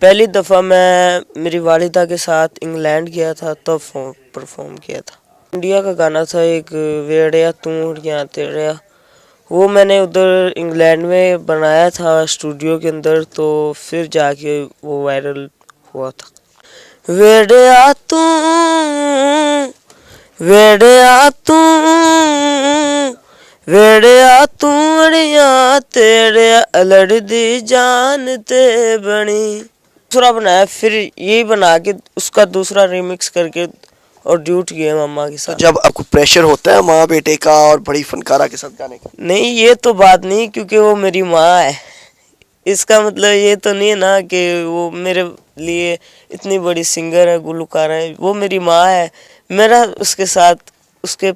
पहली दफ़ा मैं मेरी वालिदा के साथ इंग्लैंड गया था तब परफॉर्म किया था। इंडिया का गाना था एक वेड़िया तू यहाँ तेड़िया, वो मैंने उधर इंग्लैंड में बनाया था स्टूडियो के अंदर, तो फिर जाके वो वायरल हुआ था। वेड़िया तू वेड़िया तू वेड़िया तू अड़िया तेड़िया अलड़ दी जान ते बनी। दूसरा बनाया, फिर यही बना के उसका दूसरा रिमिक्स करके और ड्यूट किया मम्मा के साथ। जब आपको प्रेशर होता है माँ बेटे का और बड़ी फनकारा के साथ गाने का? नहीं, ये तो बात नहीं, क्योंकि वो मेरी माँ है। इसका मतलब ये तो नहीं है ना कि वो मेरे लिए इतनी बड़ी सिंगर है, गुलकार है। वो मेरी माँ है, मेरा उसके साथ उसके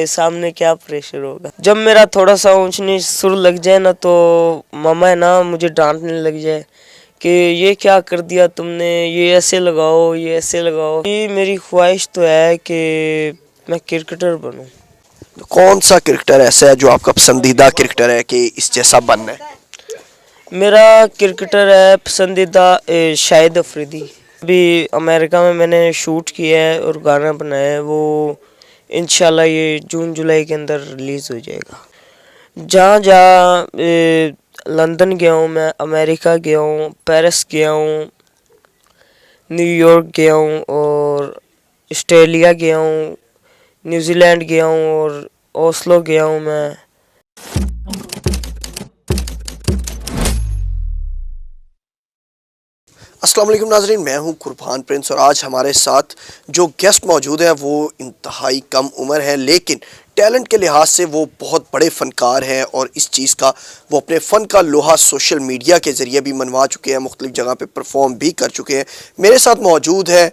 सामने क्या प्रेशर होगा। जब मेरा थोड़ा सा ऊंच नीच सुर लग जाए ना, तो मामा है ना मुझे डांटने लग जाए कि ये क्या कर दिया तुमने, ये ऐसे लगाओ, ये ऐसे लगाओ। ये मेरी ख्वाहिश तो है कि मैं क्रिकेटर बनूं। कौन सा क्रिकेटर ऐसा है जो आपका पसंदीदा क्रिकेटर है कि इस जैसा बनना है? मेरा क्रिकेटर है पसंदीदा शाहिद अफरीदी। अभी अमेरिका में मैंने शूट किया है और गाना बनाया है, वो इंशाल्लाह ये जून जुलाई के अंदर रिलीज़ हो जाएगा। जहाँ जहाँ लंदन गया हूँ मैं, अमेरिका गया हूँ, पेरिस गया हूँ, न्यूयॉर्क गया हूँ और ऑस्ट्रेलिया गया हूँ, न्यूजीलैंड गया हूँ और ओस्लो गया हूँ मैं। अस्सलाम वालेकुम नाजरीन, मैं हूं कुर्बान प्रिंस और आज हमारे साथ जो गेस्ट मौजूद है वो इंतहाई कम उम्र है, लेकिन टैलेंट के लिहाज से वो बहुत बड़े फ़नकार हैं और इस चीज़ का वो अपने फ़न का लोहा सोशल मीडिया के ज़रिए भी मनवा चुके हैं, मुख्तलिफ जगह पे परफॉर्म भी कर चुके हैं। मेरे साथ मौजूद है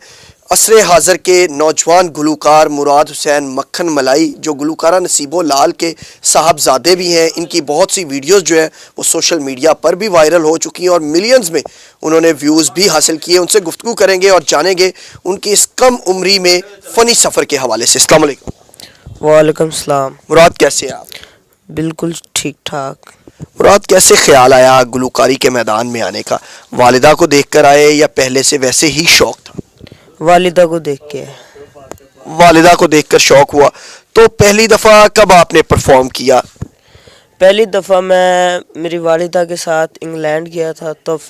असरे हाज़र के नौजवान गुलूकार मुराद हुसैन मक्खन मलाई, जो गुलूकारा नसीबो लाल के साहबजादे भी हैं। इनकी बहुत सी वीडियोस जो है वो सोशल मीडिया पर भी वायरल हो चुकी हैं और मिलियंस में उन्होंने व्यूज़ भी हासिल किए। उनसे गुफ्तगू करेंगे और जानेंगे उनकी इस कम उम्री में फ़नी सफ़र के हवाले से। अस्सलाम वालेकुम। वालेकुम सलाम। मुराद, कैसे हैं आप? बिल्कुल ठीक ठाक। मुराद, कैसे ख्याल आया गुलूकारी के मैदान में आने का? वालिदा को देखकर आए या पहले से वैसे ही शौक था? वालिदा को देख के। वालिदा को देखकर शौक हुआ। तो पहली दफ़ा कब आपने परफॉर्म किया? पहली दफ़ा मैं मेरी वालिदा के साथ इंग्लैंड गया था तब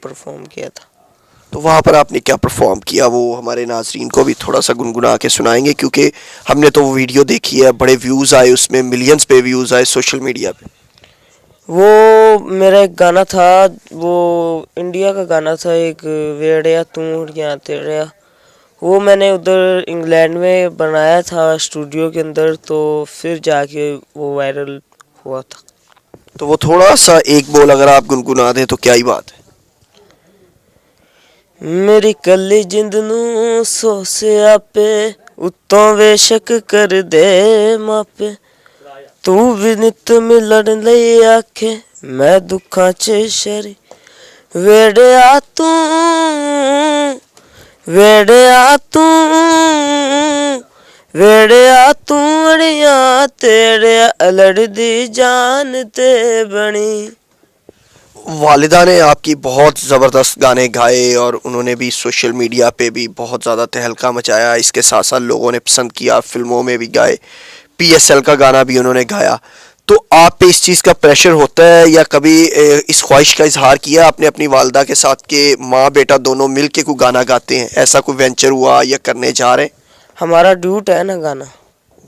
परफॉर्म किया था। तो वहाँ पर आपने क्या परफॉर्म किया, वो हमारे नाजरीन को भी थोड़ा सा गुनगुना के सुनाएंगे, क्योंकि हमने तो वो वीडियो देखी है, बड़े व्यूज़ आए उसमें, मिलियंस पे व्यूज़ आए सोशल मीडिया पे। वो मेरा एक गाना था, वो इंडिया का गाना था, एक वेड़िया तू यहाँ तेड़िया। वो मैंने उधर इंग्लैंड में बनाया था स्टूडियो के अंदर, तो फिर जाके वो वायरल हुआ था। तो वो थोड़ा सा एक बोल अगर आप गुनगुना दें तो क्या ही बात है। मेरी कली जिंद नू सोसे आपे उत्तों बेशक कर दे मापे, तू भी नित मिलन लई आखे मैं दुखा च शरी। वेड़िया तू वेड़िया तू वेड़िया तू अड़िया तेड़िया अलड़ दी जान ते बनी। वालिदा ने आपकी बहुत ज़बरदस्त गाने गाए और उन्होंने भी सोशल मीडिया पे भी बहुत ज़्यादा तहलका मचाया। इसके साथ साथ लोगों ने पसंद किया, फिल्मों में भी गाए, PSL का गाना भी उन्होंने गाया। तो आप पे इस चीज़ का प्रेशर होता है या कभी इस ख्वाहिश का इजहार किया आपने अपनी वालिदा के साथ कि माँ बेटा दोनों मिल के कोई गाना गाते हैं? ऐसा कोई वेंचर हुआ या करने जा रहे हैं? हमारा ड्यूट है ना गाना,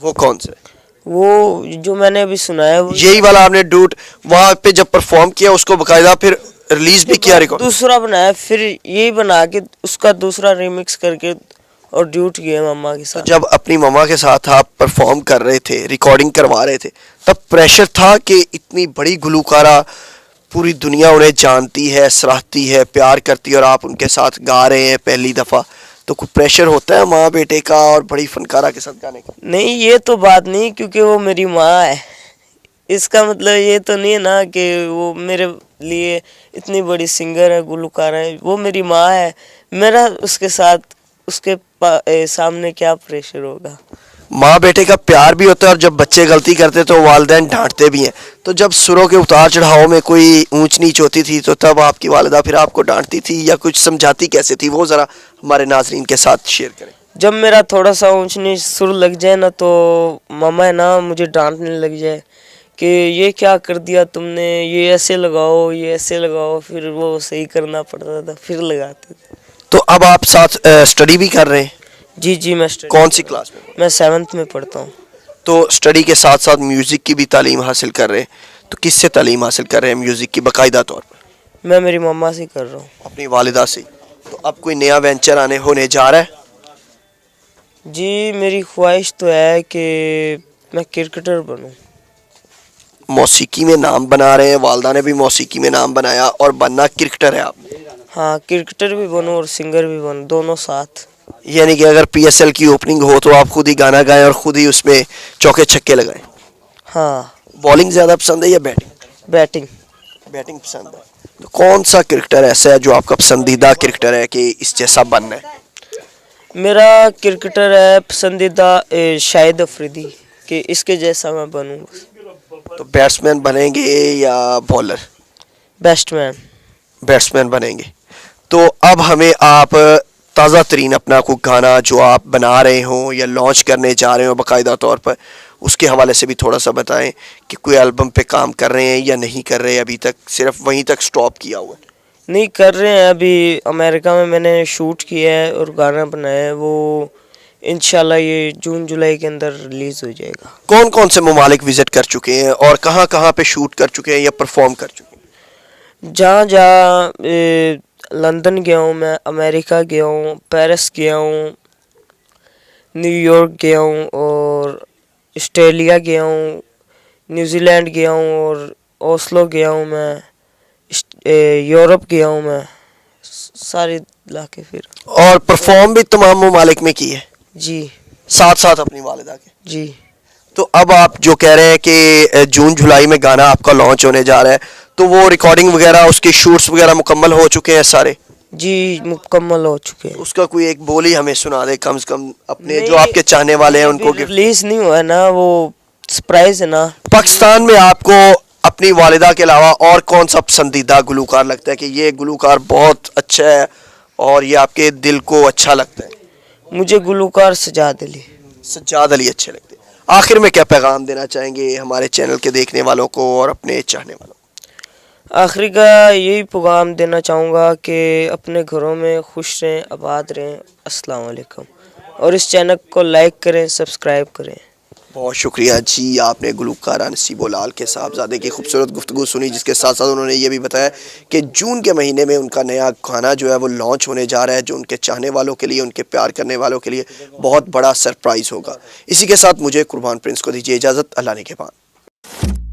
वो कौन सा? वो जो मैंने अभी सुनाया वो यही वाला आपने डूट वहाँ पे जब परफॉर्म किया, उसको बकायदा फिर रिलीज भी किया रिकॉर्ड? दूसरा बनाया, फिर यही बना के उसका दूसरा रिमिक्स करके और ड्यूट किया मम्मा के तो साथ। जब अपनी मम्मा के साथ आप परफॉर्म कर रहे थे, रिकॉर्डिंग करवा रहे थे, तब प्रेशर था कि इतनी बड़ी गुलूकारा, पूरी दुनिया उन्हें जानती है, सराहती है, प्यार करती है और आप उनके साथ गा रहे हैं पहली दफ़ा, तो कोई प्रेशर होता है माँ बेटे का और बड़ी फनकारा के साथ गाने का? नहीं, ये तो बात नहीं, क्योंकि वो मेरी माँ है। इसका मतलब ये तो नहीं है ना कि वो मेरे लिए इतनी बड़ी सिंगर है, गुलकार है। वो मेरी माँ है, मेरा उसके साथ उसके सामने क्या प्रेशर होगा। माँ बेटे का प्यार भी होता है और जब बच्चे गलती करते तो वालिदैन डांटते भी हैं। तो जब सुरों के उतार चढ़ाव में कोई ऊंच नीच होती थी तो तब आपकी वालिदा फिर आपको डांटती थी या कुछ समझाती कैसे थी, वो ज़रा हमारे नाजरीन के साथ शेयर करें। जब मेरा थोड़ा सा ऊंच नीच सुर लग जाए ना तो मामा है ना मुझे डांटने लग जाए कि ये क्या कर दिया तुमने, ये ऐसे लगाओ, ये ऐसे लगाओ, फिर वो सही करना पड़ता था, फिर लगाते थे। तो अब आप साथ स्टडी भी कर रहे हैं? जी जी, मैं कौन सी क्लास में? मैं 7th में पढ़ता हूँ। तो स्टडी के साथ साथ म्यूज़िक की भी तालीम हासिल कर रहे हैं। तो किससे तालीम हासिल कर रहे हैं म्यूज़िक की बाकायदा तौर पर? मैं मेरी मम्मा से कर रहा हूँ। अपनी वालिदा से। तो अब कोई नया वेंचर होने जा रहा है? जी, मेरी ख्वाहिश तो है कि मैं क्रिकेटर बनूँ। मौसीकी में नाम बना रहे हैं, वालदा ने भी मौसीकी में नाम बनाया और बनना क्रिकेटर है आप। हाँ, क्रिकेटर भी बनूँ और सिंगर भी बनूँ, दोनों साथ। यानी कि अगर पीएसएल की ओपनिंग हो तो आप खुद ही गाना गाएं और खुद ही उसमें चौके छक्के लगाएं। हाँ। बॉलिंग ज़्यादा पसंद है या बैटिंग? बैटिंग। बैटिंग पसंद है। तो कौन सा क्रिकेटर ऐसा है जो आपका पसंदीदा क्रिकेटर है कि इस जैसा बनना है? मेरा क्रिकेटर है पसंदीदा शाहिद अफरीदी कि इसके जैसा मैं बनूँ। तो बैट्समैन बनेंगे या बॉलर? बैट्समैन। बैट्समैन बनेंगे। तो अब हमें आप ताज़ा तरीन अपना कोई गाना जो आप बना रहे हों या लॉन्च करने जा रहे हो बाकायदा तौर पर, उसके हवाले से भी थोड़ा सा बताएं कि कोई एल्बम पे काम कर रहे हैं या नहीं कर रहे, अभी तक सिर्फ वहीं तक स्टॉप किया हुआ है? नहीं कर रहे हैं, अभी अमेरिका में मैंने शूट किया है और गाना बनाया है, वो इंशाल्लाह ये जून जुलाई के अंदर रिलीज़ हो जाएगा। कौन कौन से ममालिक विज़िट कर चुके हैं और कहाँ कहाँ पे शूट कर चुके हैं या परफॉर्म कर चुके हैं? जहाँ जहाँ लंदन गया हूँ मैं, अमेरिका गया हूँ, पेरिस गया हूँ, न्यूयॉर्क गया हूँ और ऑस्ट्रेलिया गया हूँ, न्यूजीलैंड गया हूँ और ओस्लो गया हूँ मैं, यूरोप गया हूँ मैं, सारे इलाके फिर। और परफॉर्म भी तमाम ममालिक में की है? जी साथ साथ अपनी वालिदा के? जी। तो अब आप जो कह रहे हैं कि जून जुलाई में गाना आपका लॉन्च होने जा रहा है, तो वो रिकॉर्डिंग वगैरह उसके शूट्स वगैरह मुकम्मल हो चुके हैं सारे? जी मुकम्मल हो चुके हैं। उसका कोई एक बोल ही हमें सुना दे कम से कम, अपने नहीं, जो आपके चाहने वाले हैं उनको। रिलीज नहीं हुआ है ना, वो सरप्राइज है ना। पाकिस्तान में आपको अपनी वालिदा के अलावा और कौन सा पसंदीदा गुलूकार लगता है कि ये गुलूकार बहुत अच्छा है और ये आपके दिल को अच्छा लगता है? मुझे गुलूकार सजाद अली। सज्जाद अली अच्छे लगते हैं। आखिर में क्या पैगाम देना चाहेंगे हमारे चैनल के देखने वालों को और अपने चाहने वालों को? आखिरी का यही पैगाम देना चाहूँगा कि अपने घरों में खुश रहें, आबाद रहें। अस्सलाम वालेकुम। और इस चैनल को लाइक करें, सब्सक्राइब करें। बहुत शुक्रिया जी, आपने गुलूकार नसीबो लाल के साहबजादे की खूबसूरत गुफ्तगू सुनी, जिसके साथ साथ उन्होंने ये भी बताया कि जून के महीने में उनका नया गाना जो है वो लॉन्च होने जा रहा है, जो उनके चाहने वालों के लिए, उनके प्यार करने वालों के लिए बहुत बड़ा सरप्राइज़ होगा। इसी के साथ मुझे कुर्बान प्रिंस को दीजिए इजाज़त। अल्लाह ने के बाद।